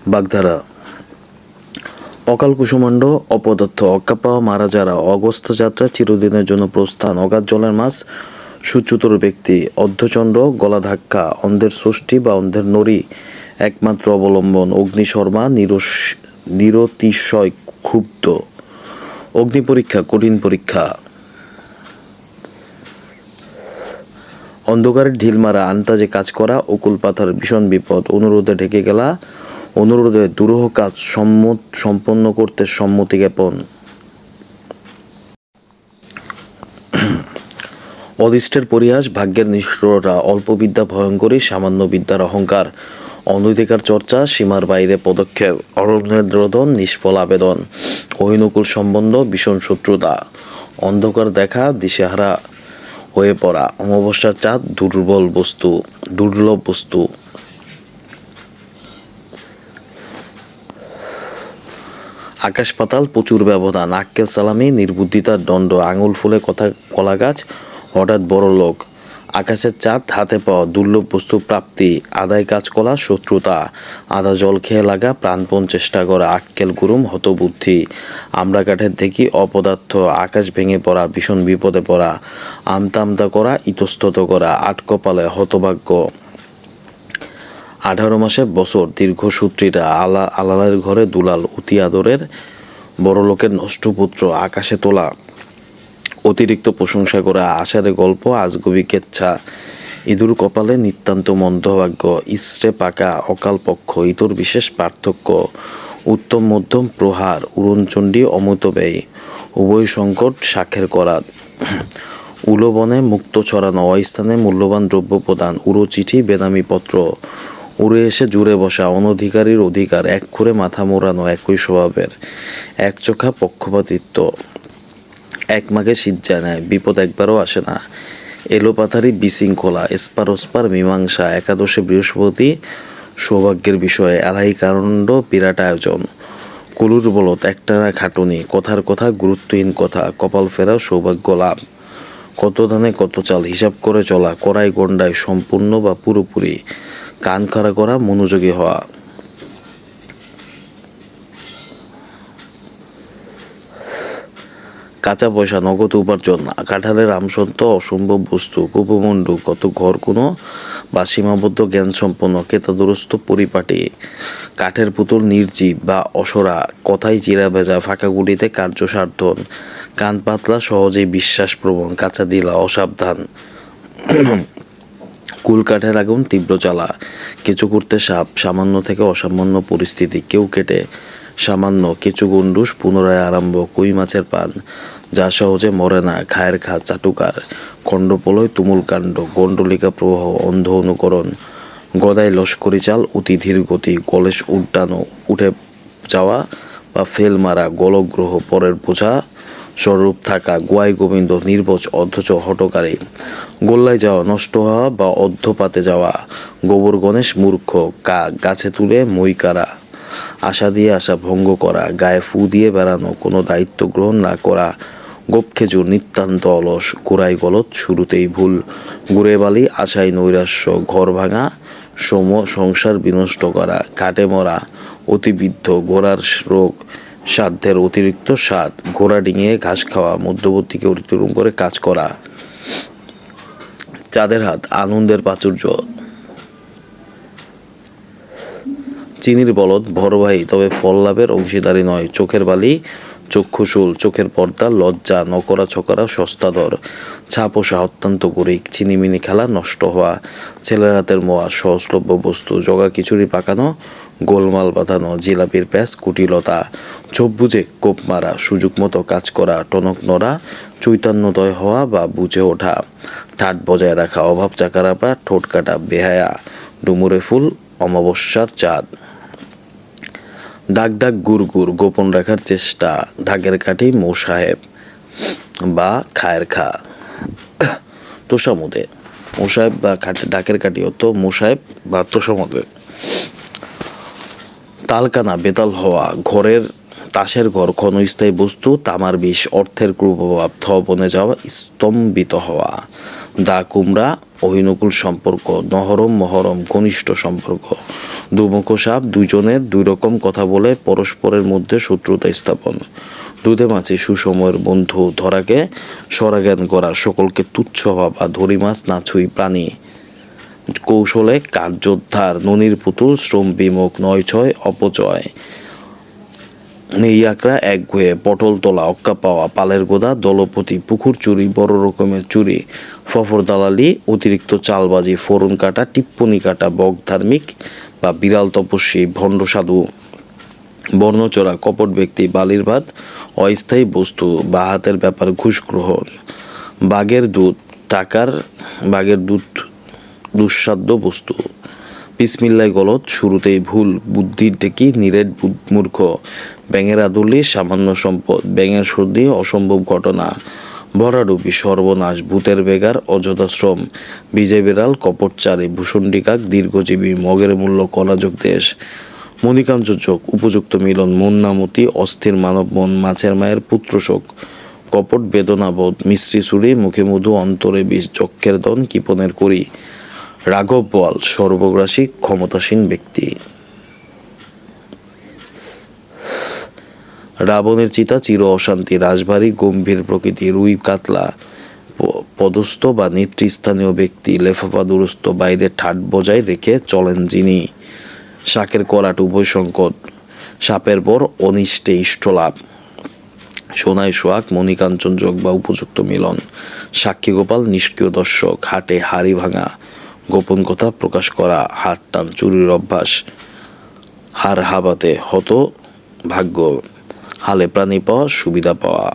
বাগধারা অকাল কুসুমাণ্ড অপদার্থ অক্কা পাওয়া মারা যারা অগস্ত যাত্রা চিরদিনের জন্য প্রস্থান অগাধ জলের মাছ সুচ্যুতর ব্যক্তি অর্ধচন্দ্র গলা ধাক্কা অন্ধের ষষ্ঠী বা অন্ধের নড়ি একমাত্র অবলম্বন অগ্নিশর্মা নিরতিশয় ক্ষুব্ধ অগ্নি পরীক্ষা কঠিন পরীক্ষা অন্ধকারের ঢিল মারা আন্তাজে কাজ করা অকুল পাথার ভীষণ বিপদ অনুরোধে ঢেকে গেলা অনুরোধে দুরূহ কাজ সম্পন্ন করতে সম্মতি জ্ঞাপন অদৃষ্টের পরিহাস ভাগ্যের নিষ্ঠুরতা অল্প বিদ্যা ভয়ঙ্করী সামান্য বিদ্যার অহংকার অনধিকার চর্চা সীমার বাইরে পদক্ষেপ অরণ্যের রোদন নিষ্ফল আবেদন অহিনুকূল সম্বন্ধ ভীষণ শত্রুতা অন্ধকার দেখা দিশেহারা হয়ে পড়া অমাবস্যার চাঁদ দুর্লভ বস্তু আকাশ পাতাল প্রচুর ব্যবধান আক্কেল সালামি নির্বুদ্ধিতার দণ্ড আঙুল ফুলে কলা গাছ হঠাৎ বড় লোক আকাশের চাঁদ হাতে পাওয়া দুর্লভ বস্তু প্রাপ্তি আদায় কাজ করা শত্রুতা আদা জল খেয়ে লাগা প্রাণপণ চেষ্টা করা আক্কেল গুরুম হতবুদ্ধি আমরা কাঠের দেখি অপদার্থ আকাশ ভেঙে পড়া ভীষণ বিপদে পড়া আমতা করা ইতস্তত করা আটকপালে হতভাগ্য 18 মাসে বছর দীর্ঘসূত্রীরা আলালের ঘরে দুলাল অতি আদরের বড়লোকের নষ্টপুত্র আকাশে তোলা অতিরিক্ত প্রশংসা করা আষাঢ়ে গল্প আজগুবি কেচ্ছা ইঁদুর কপালে নিতান্ত মন্দভাগ্য ইস্রে পাকা অকাল পক্ষ ইতর বিশেষ পার্থক্য উত্তম মধ্যম প্রহার উড়নচণ্ডী অমৃত ব্যয় উভয় সংকট শাখের করাত উলবনে মুক্ত ছড়ানো অস্থানে মূল্যবান দ্রব্য প্রদান উড়ো চিঠি বেনামি পত্র উড়ে এসে জুড়ে বসা অনধিকারীর অধিকার এক খুরে মাথা মোড়ানো একই স্বভাবের এক চোখা পক্ষপাতিত্ব এক মাঘে শীত যায় না বিপদ একবারও আসে না এলোপাথারি বিশৃঙ্খলা এসপার ওসপার মীমাংসা একাদশে বৃহস্পতি সৌভাগ্যের বিষয়ে এলাহি কাণ্ড বিরাট আয়োজন কলুর বলত একটানা খাটুনি কথার কথা গুরুত্বহীন কথা কপাল ফেরা সৌভাগ্য লাভ কত ধানে কত চাল হিসাব করে চলা কড়াই গন্ডায় সম্পূর্ণ বা পুরোপুরি কান খাড়া করা মনোযোগী হওয়া কাঁচা পয়সা নগদ উপার্জন কাঁঠালের আমসত্ব অসম্ভব বস্তু কুপমণ্ডু কত ঘর কোনো বা সীমাবদ্ধ জ্ঞান সম্পন্ন কেতাদুরস্ত পরিপাটি কাঠের পুতুল নির্জীব বা অসরা কথাই চিরা ভেজা ফাঁকা গুটিতে কার্য সার্থন কান পাতলা সহজেই বিশ্বাসপ্রবণ কাঁচা দিলা অসাবধান কুল কাঠের আগুন তীব্র জ্বালা কেঁচো করতে সাপ সামান্য থেকে অসামান্য পরিস্থিতি কেউ কেটে সামান্য কেঁচো গন্ডুস পুনরায় আরম্ভ কই মাছের পান যা সহজে মরে না খায়ের খা চাটুকার খণ্ডপলয় তুমুল কাণ্ড গণ্ডলিকা প্রবাহ অন্ধ অনুকরণ গদায় লস্করি চাল অতি ধীর গতি কলেশ উড্ডানো উঠে যাওয়া বা ফেল মারা গলগ্রহ পরের বোঝা স্বরূপ থাকা গোয়াই গোবিন্দ নির্বোচ অথচ হটকারী গোল্লায় যাওয়া নষ্ট হওয়া বা অর্ধপাতে যাওয়া গোবর গণেশ মূর্খ গাছে তুলে মই কারা আশা দিয়ে আশা ভঙ্গ করা গায়ে ফু দিয়ে বেড়ানো কোনো দায়িত্ব গ্রহণ না করা গোপ খেজুর নিতান্ত অলস গোড়াই গলত শুরুতেই ভুল গুড়ে বালি আশায় নৈরাশ্য ঘর ভাঙা সংসার বিনষ্ট করা ঘাটে মরা অতিবৃদ্ধ ঘোড়ার রোগ সাধ্যের অতিরিক্ত স্বাদ ঘোড়া ডিঙিয়ে ঘাস খাওয়া মধ্যবর্তীকে অতিক্রম করে কাজ করা চাঁদের হাত আনন্দের প্রাচুর্য চিনির বলদ ভরবাহী তবে ফল লাভের অংশীদারি নয় চোখের বালি চক্ষুশূল চোখের পর্দা লজ্জা নকরা ছকরা সস্তা দর ছাপোষা অত্যন্ত গরিক চিনিমিনি খেলা নষ্ট হওয়া ছেলের হাতের মোয়া সহজলভ্য বস্তু জগা খিচুড়ি পাকানো গোলমাল বাঁধানো জিলাপির প্যাঁচ কুটিলতা চোখ বুঝে কোপ মারা সুযোগ মতো কাজ করা টনক নড়া চৈতন্যদয় হওয়া বা বুঝে ওঠা ঠাট বজায় রাখা অভাব চাকারাপা ঠোঁট কাটা বেহায়া ডুমুরে ফুল অমাবস্যার চাঁদ ডাক ডাক গুড় গুড় গোপন রাখার চেষ্টা ঢাকের কাঠি মো সাহেব বা খায়ের খা তোষামুদে মো সাহেব বা ডাকের কাঠি হতো মো সাহেব বা তোষামুদে তালকানা বেতাল হওয়া ঘরের তাসের ঘর ক্ষণস্থায়ী বস্তু, তামার বিষ অর্থের কুপ্রভাব, থ বনে যাওয়া, স্তম্ভিত হওয়া। দা কুমড়া অহিনুকুল সম্পর্ক, নহরম মহরম ঘনিষ্ঠ সম্পর্ক। দুমুখ সাপ দুজনের দুই রকম কথা বলে পরস্পরের মধ্যে শত্রুতা স্থাপন। দুধে মাছি সুসময়ের বন্ধু, ধরাকে সরাজ্ঞান করা, সকলকে তুচ্ছ ভাবা, ধরি মাছ না ছুঁই প্রাণী। কৌশলে কার্যোদ্ধার, ননির পুতুল শ্রম বিমুখ, নয় ছয় অপচয়। নেইয়াকড়া একগুঁয়ে, পটল তোলা, অক্কা পাওয়া, পালের গোদা, দলপতি, পুকুর চুরি, বড় রকমের চুরি। ফফর দালালি, অতিরিক্ত চালবাজি, ফোড়ন কাটা, টিপ্পনি কাটা, বক ধার্মিক বা বিড়াল তপস্বী, ভণ্ড সাধু। বর্ণচোরা, কপট ব্যক্তি, বালির ভাত, অস্থায়ী বস্তু, বা হাতের ব্যাপার, ঘুষ গ্রহণ। বাঘের দুধ দুঃসাধ্য বস্তু। বিসমিল্লাহ গলত, শুরুতেই ভুল, বুদ্ধির টেকি, নিরেট মূর্খ। ব্যাঙের আদুলি, সামান্য সম্পদ, ব্যাঙের সর্দি, অসম্ভব ঘটনা। ভরাডুবি, সর্বনাশ, ভূতের বেগার, অযথা শ্রম। বিজয় বিড়াল, কপটচারী, ভূষণ্ডী কাক, দীর্ঘজীবী, মগের মূল্য, কলাযোগ দেশ। মণিকাঞ্চযোগ, উপযুক্ত মিলন, মন্নামতি, অস্থির মানব মন, মাছের মায়ের পুত্রশোক। কপট বেদনাবোধ, মিশ্রি ছুরি, মুখে মধু, অন্তরে বিষ, যক্ষের দন, কিপনের করি। রাঘব বোয়াল, সর্বগ্রাসী ক্ষমতাসীন ব্যক্তি। রাবণের চিতা, চির অশান্তি, রাশভারী গম্ভীর প্রকৃতি। রুই কাতলা, পদস্থ বা নেতৃস্থানীয় ব্যক্তি, লেফাফা দুরস্থ, বাইরে ঠাট বজায় রেখে চলেন যিনি। শাকের করাট, উভয় সংকট, সাপের পর অনিষ্টে ইষ্টলাভ। সোনায় সোহাগ, মণিকাঞ্চন যোগ বা উপযুক্ত মিলন। সাক্ষী গোপাল, নিষ্ক্রিয় দর্শক। হাটে হাড়ি ভাঙা, গোপন কথা প্রকাশ করা। হাত টান, চুরির অভ্যাস। হার হাবাতে, হত ভাগ্য। হালে প্রাণী পাওয়া, সুবিধা পাওয়া।